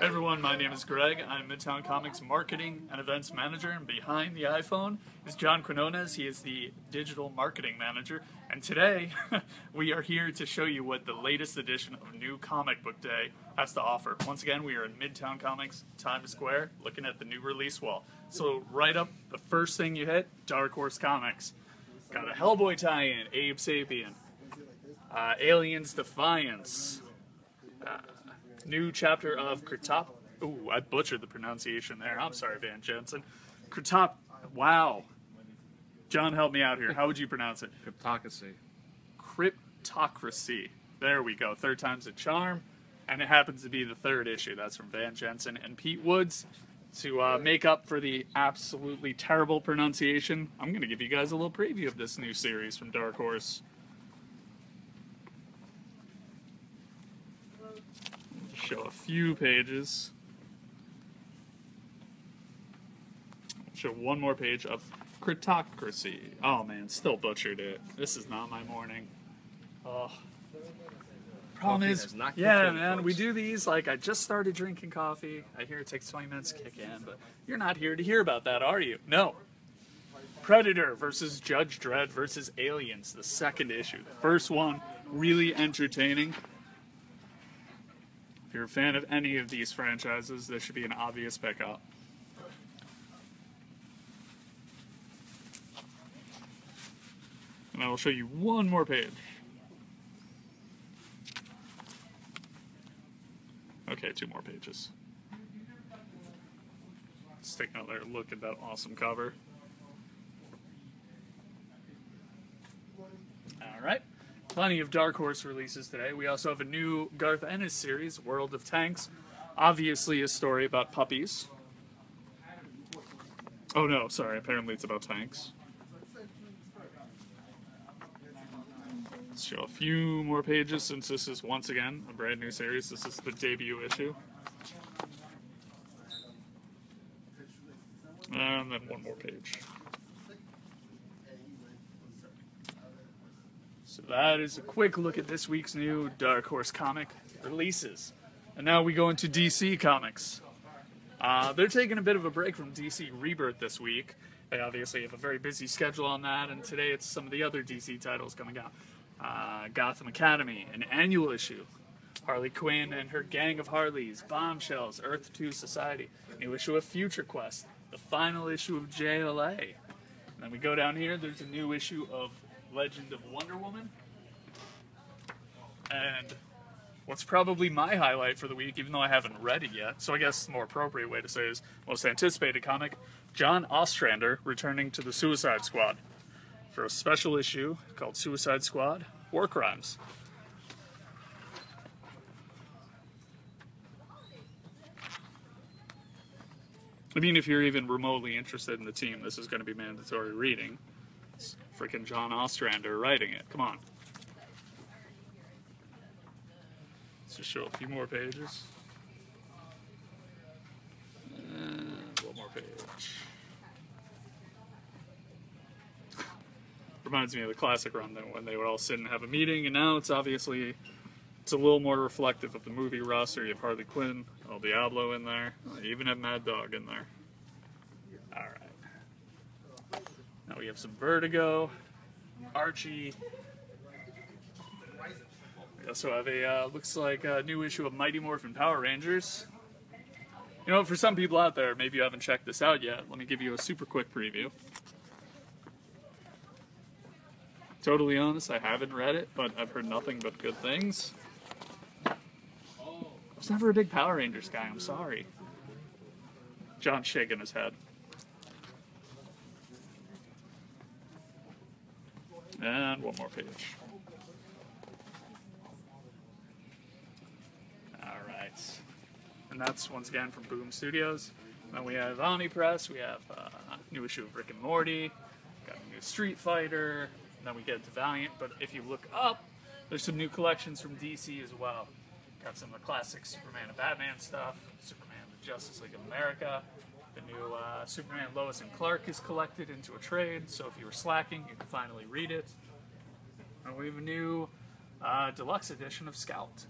Hey everyone, my name is Greg. I'm Midtown Comics Marketing and Events Manager, and behind the iPhone is John Quinones. He is the Digital Marketing Manager, and today we are here to show you what the latest edition of New Comic Book Day has to offer. Once again, we are in Midtown Comics, Times Square, looking at the new release wall. So right up, the first thing you hit, Dark Horse Comics. Got a Hellboy tie-in, Abe Sapien, Aliens Defiance, new chapter of Kratop. Ooh, I butchered the pronunciation there. I'm sorry, Van Jensen. Kratop. Wow. John, help me out here. How would you pronounce it? Cryptocracy. Cryptocracy. There we go. Third time's a charm. And it happens to be the third issue. That's from Van Jensen and Pete Woods. To make up for the absolutely terrible pronunciation, I'm going to give you guys a little preview of this new series from Dark Horse. Show a few pages. I'll show one more page of Cryptocracy. Oh man, still butchered it. This is not my morning. Oh. Problem is, yeah man, we do these like I just started drinking coffee. I hear it takes 20 minutes to kick in, but you're not here to hear about that, are you? No. Predator versus Judge Dredd versus Aliens, the second issue. The first one, really entertaining. If you're a fan of any of these franchises, this should be an obvious pickup. And I will show you one more page. Okay, two more pages. Let's take another look at that awesome cover. Alright. Plenty of Dark Horse releases today. We also have a new Garth Ennis series, World of Tanks. Obviously a story about puppies. Oh no, sorry, apparently it's about tanks. Let's show a few more pages since this is once again a brand new series. This is the debut issue. And then one more page. So that is a quick look at this week's new Dark Horse comic releases. And now we go into DC Comics. They're taking a bit of a break from DC Rebirth this week. They obviously have a very busy schedule on that, and today it's some of the other DC titles coming out. Gotham Academy, an annual issue. Harley Quinn and her gang of Harleys, Bombshells, Earth 2 Society, new issue of Future Quest, the final issue of JLA. And then we go down here, there's a new issue of Legend of Wonder Woman. And what's probably my highlight for the week, even though I haven't read it yet, so I guess the more appropriate way to say is most anticipated comic, John Ostrander returning to the Suicide Squad for a special issue called Suicide Squad War Crimes. I mean, if you're even remotely interested in the team, this is going to be mandatory reading. It's freaking John Ostrander writing it. Come on. Let's just show a few more pages. And one more page. Reminds me of the classic run though, when they would all sit and have a meeting, and now it's obviously a little more reflective of the movie roster. You have Harley Quinn, El Diablo in there, you even have Mad Dog in there. Alright. Now we have some Vertigo, Archie. We also have a, looks like a new issue of Mighty Morphin Power Rangers. You know, for some people out there, maybe you haven't checked this out yet, let me give you a super quick preview. Totally honest, I haven't read it, but I've heard nothing but good things. I was never a big Power Rangers guy, I'm sorry. John's shaking his head. And one more page. Alright. And that's once again from Boom Studios. Then we have Omnipress, we have a new issue of Rick and Morty, got a new Street Fighter. Then we get to Valiant, but if you look up, there's some new collections from DC as well. Got some of the classic Superman and Batman stuff, Superman the Justice League of America, the new Superman Lois and Clark is collected into a trade, so if you were slacking, you can finally read it. And we have a new deluxe edition of Scout.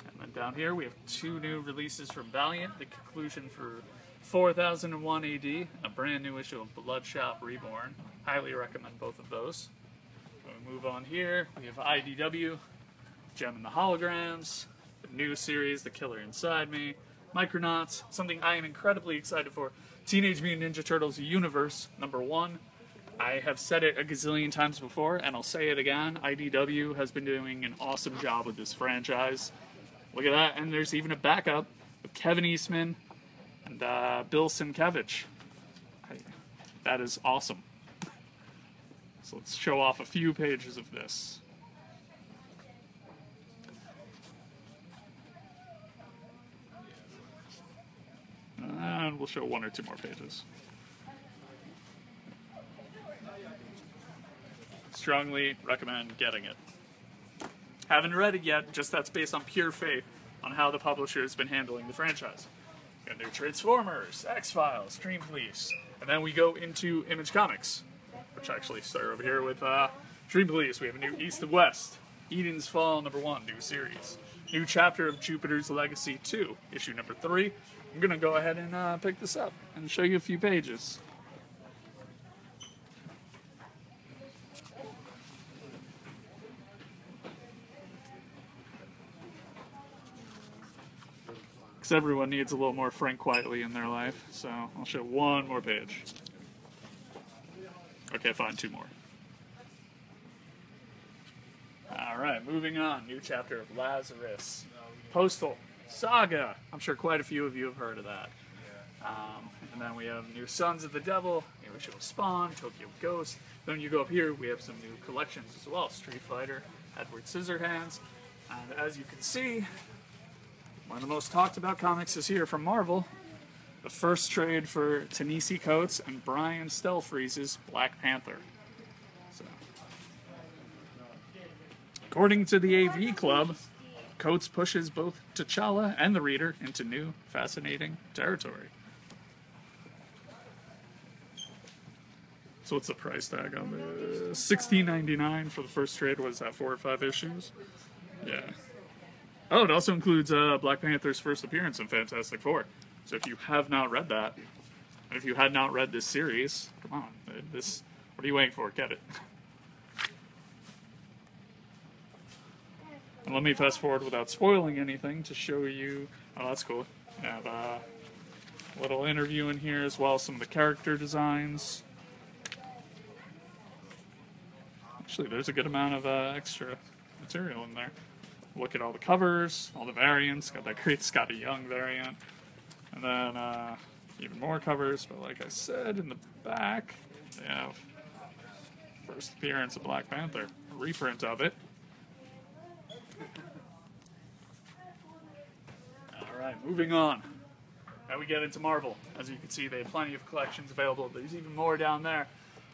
And then And down here we have 2 new releases from Valiant, the conclusion for 4001 AD, and a brand new issue of Bloodshot Reborn. Highly recommend both of those. When we move on here, we have IDW, Gem and the Holograms, the new series, The Killer Inside Me, Micronauts, something I am incredibly excited for, Teenage Mutant Ninja Turtles Universe #1. I have said it a gazillion times before, and I'll say it again. IDW has been doing an awesome job with this franchise. Look at that, and there's even a backup with Kevin Eastman and Bill Sienkiewicz. That is awesome. So let's show off a few pages of this. And we'll show 1 or 2 more pages. Strongly recommend getting it. Haven't read it yet, just that's based on pure faith on how the publisher has been handling the franchise. Got new Transformers, X-Files, Dream Police, and then we go into Image Comics, which actually start over here with Dream Police. We have a new East and West, Eden's Fall #1, new series. New chapter of Jupiter's Legacy 2, issue #3. I'm going to go ahead and pick this up and show you a few pages. Because everyone needs a little more Frank Quietly in their life, so I'll show 1 more page. Okay, fine, 2 more. Alright, moving on. New chapter of Lazarus. Postal. Saga. I'm sure quite a few of you have heard of that. And then we have new Sons of the Devil, new issue of Spawn, Tokyo Ghost. Then you go up here, we have some new collections as well. Street Fighter, Edward Scissorhands. And as you can see, one of the most talked about comics is here from Marvel. The first trade for Ta-Nehisi Coates and Brian Stelfreeze's Black Panther. So, according to the AV Club, Coates pushes both T'Challa and the reader into new, fascinating territory. So what's the price tag on this? $16.99 for the first trade. What is that, 4 or 5 issues? Yeah. Oh, it also includes Black Panther's first appearance in Fantastic Four. So if you have not read that, and if you had not read this series, come on, what are you waiting for? Get it. And let me fast forward without spoiling anything to show you. Oh, that's cool. I have a little interview in here as well, some of the character designs. Actually, there's a good amount of extra material in there. Look at all the covers, all the variants. Got that great Scotty Young variant. And then even more covers, but like I said, in the back, they have first appearance of Black Panther, a reprint of it. Alright, moving on. Now we get into Marvel. As you can see, they have plenty of collections available. There's even more down there.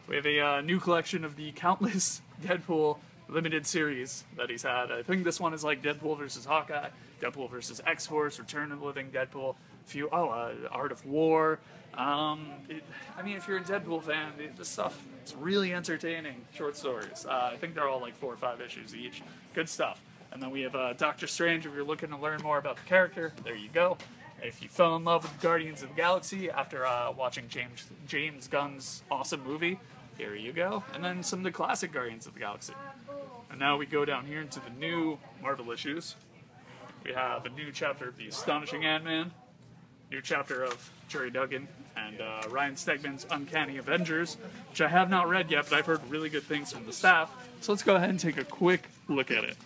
We have a new collection of the countless Deadpool limited series that he's had. I think this one is like Deadpool versus Hawkeye, Deadpool versus X-Force, Return of the Living Deadpool, Art of War. I mean, if you're a Deadpool fan, this stuff, it's really entertaining short stories. I think they're all like 4 or 5 issues each. Good stuff. And then we have Doctor Strange. If you're looking to learn more about the character, there you go. If you fell in love with Guardians of the Galaxy after watching James Gunn's awesome movie, here you go. And then some of the classic Guardians of the Galaxy. And now we go down here into the new Marvel issues. We have a new chapter of The Astonishing Ant-Man, new chapter of Jerry Duggan, and Ryan Stegman's Uncanny Avengers, which I have not read yet, but I've heard really good things from the staff. So let's go ahead and take a quick look at it.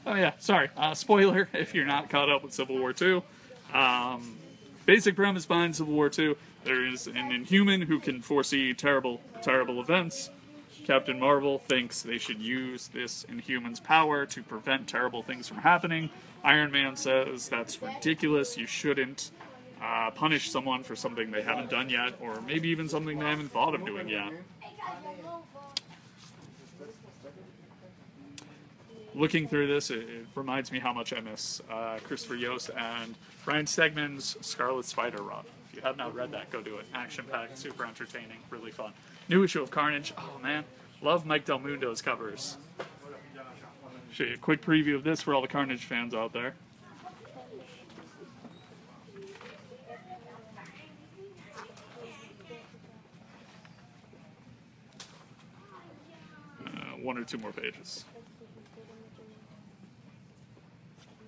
Oh yeah, sorry, spoiler if you're not caught up with Civil War II. Basic premise behind Civil War II, there is an Inhuman who can foresee terrible events. Captain Marvel thinks they should use this Inhuman's power to prevent terrible things from happening. Iron Man says that's ridiculous, you shouldn't punish someone for something they haven't done yet, or maybe even something they haven't thought of doing yet. Looking through this, it reminds me how much I miss Christopher Yost and Ryan Stegman's Scarlet Spider run. If you have not read that, go do it. Action-packed, super entertaining, really fun. New issue of Carnage. Oh man, Love Mike Del Mundo's covers. Show you a quick preview of this for all the Carnage fans out there. One or two more pages.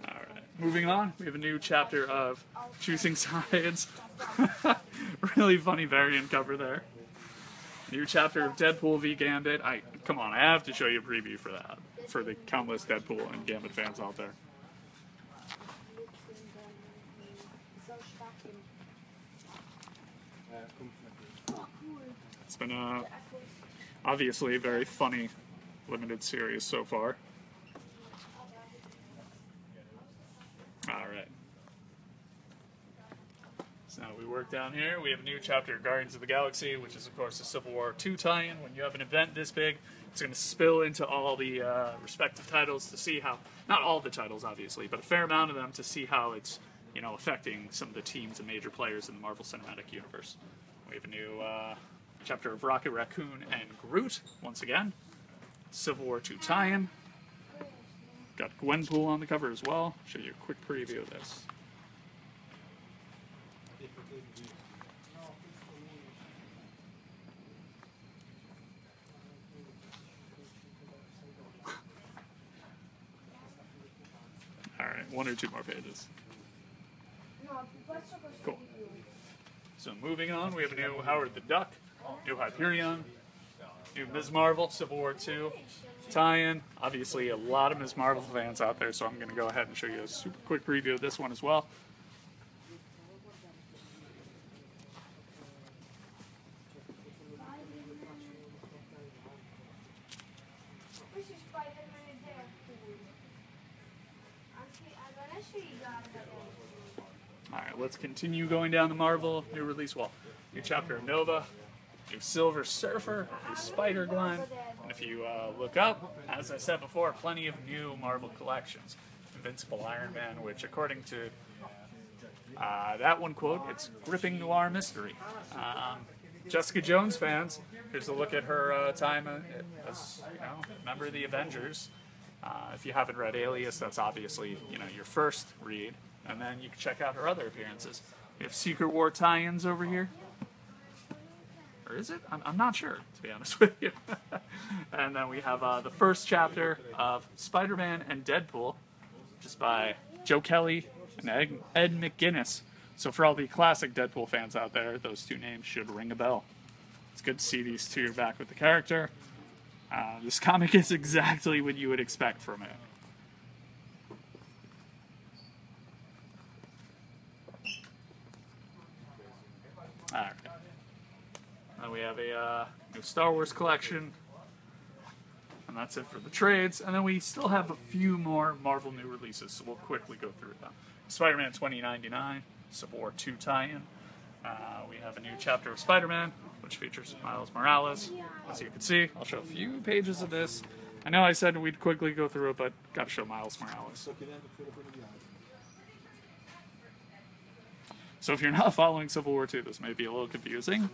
Alright, moving on, we have a new chapter of Choosing Sides. Really funny variant cover there. New chapter of Deadpool v Gambit. Come on, I have to show you a preview for that, for the countless Deadpool and Gambit fans out there. It's been obviously a very funny limited series so far. Alright. So now we work down here. We have a new chapter of Guardians of the Galaxy, which is of course a Civil War II tie-in. When you have an event this big, it's going to spill into all the respective titles to see how, not all the titles obviously, but a fair amount of them to see how it's, you know, affecting some of the teams and major players in the Marvel Cinematic Universe. We have a new chapter of Rocket Raccoon and Groot, once again. Civil War II tie-in. Got Gwenpool on the cover as well. Show you a quick preview of this. Alright, one or two more pages. Cool. So moving on, we have a new Howard the Duck, new Hyperion, new Ms. Marvel, Civil War II tie-in. Obviously a lot of Ms. Marvel fans out there, so I'm going to go ahead and show you a super quick preview of this one as well. Alright, let's continue going down the Marvel new release wall. New chapter of Nova, new Silver Surfer, new Spider-Gwen, and if you look up, as I said before, plenty of new Marvel collections. Invincible Iron Man, which according to that one quote, it's gripping noir mystery. Jessica Jones fans, here's a look at her time as, you know, member of the Avengers. If you haven't read Alias, that's obviously, you know, your first read, and then you can check out her other appearances. We have Secret War tie-ins over here. Or is it? I'm not sure, to be honest with you. And then we have the first chapter of Spider-Man and Deadpool, just by Joe Kelly and Ed McGuinness. So for all the classic Deadpool fans out there, those two names should ring a bell. It's good to see these two back with the character. This comic is exactly what you would expect from it. Alright. Then we have a new Star Wars collection. And that's it for the trades. And then we still have a few more Marvel new releases, so we'll quickly go through them. Spider-Man 2099, Civil War II tie-in. We have a new chapter of Spider-Man, which features Miles Morales. As you can see, I'll show a few pages of this. I know I said we'd quickly go through it, but gotta show Miles Morales. So if you're not following Civil War II, this may be a little confusing.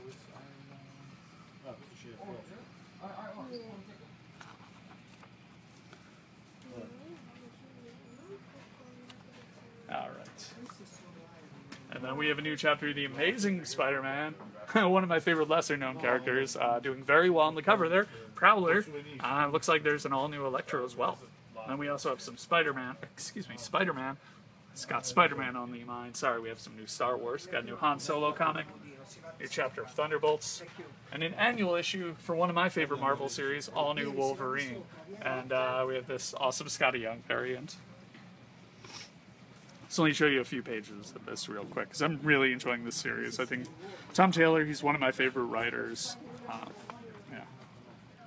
Alright. And then we have a new chapter of The Amazing Spider-Man. One of my favorite lesser-known characters, doing very well on the cover there. Prowler. Looks like there's an all-new Electro as well. And then we also have some Spider-Man. It's got Spider-Man on the mind. Sorry, we have some new Star Wars. Got a new Han Solo comic. New chapter of Thunderbolts. And an annual issue for one of my favorite Marvel series, all new Wolverine. And we have this awesome Scotty Young variant. So let me show you a few pages of this real quick, because I'm really enjoying this series. I think Tom Taylor, he's one of my favorite writers. Yeah.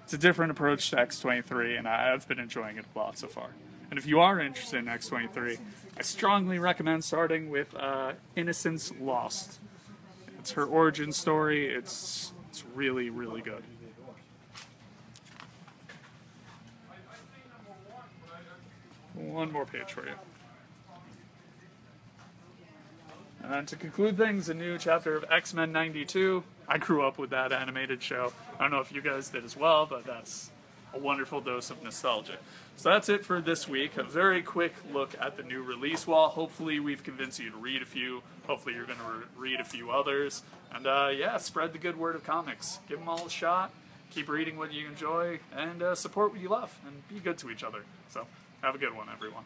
It's a different approach to X-23, and I've been enjoying it a lot so far. And if you are interested in X-23, I strongly recommend starting with Innocence Lost. It's her origin story. It's really, really good. One more page for you. And then to conclude things, a new chapter of X-Men 92. I grew up with that animated show. I don't know if you guys did as well, but that's a wonderful dose of nostalgia. So that's it for this week. A very quick look at the new release wall. Hopefully we've convinced you to read a few. Hopefully you're going to read a few others. And yeah, spread the good word of comics. Give them all a shot. Keep reading what you enjoy, and support what you love, and be good to each other. So have a good one, everyone.